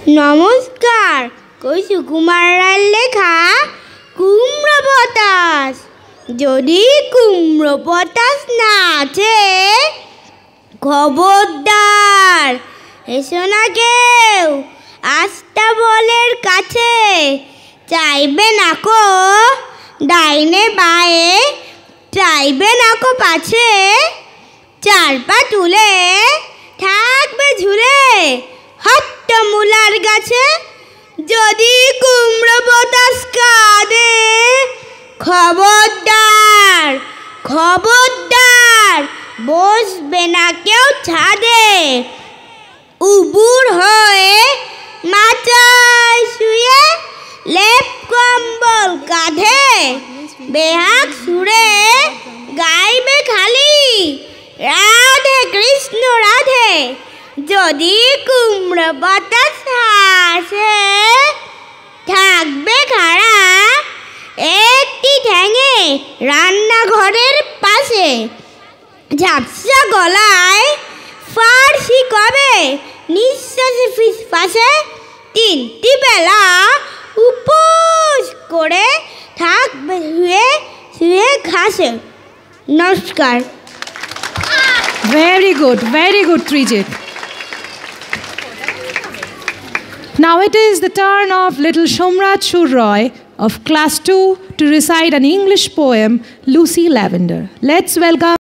নমস্কার, কই সুকুমার রায়ের লেখা কুমড়ো পটাশ। যদি কুমড়ো পটাশ না আছে, খবরদার এসো না কেউ আস্তাবলের কাছে। চাইবে না কো ডাইনে বায়ে, চাইবে না কো পাছে, চার পা তুলে থাকবে ঝুলে হট্টমূলার গাছে। যদি কুমড়ো পটাশ কাঁদে, খবরদার খবরদার বসবে না কেউ ছাদে। উবুর হয়ে মাচায় শুয়ে, লেপ কম্বল কাঁধে, বেহাগ সুরে গাইবে খালি রাধে কৃষ্ণ রাধে। যদি কুমড়ো পটাশ আসে, থাকবে খাড়া একটি ঠ্যাঙে রান্নাঘরের পাশে। ঝাপসা গলায় ফার্সি কবে, নিঃশ্বাসে ফিসফাসে, তিনটি বেলা উপোস করে থাকবে শুয়ে শুয়ে ঘাসে। নমস্কার। Very good, Trijit. Now it is the turn of little Shomrat Shur Roy of Class 2 to recite an English poem, Lucy Lavender. Let's welcome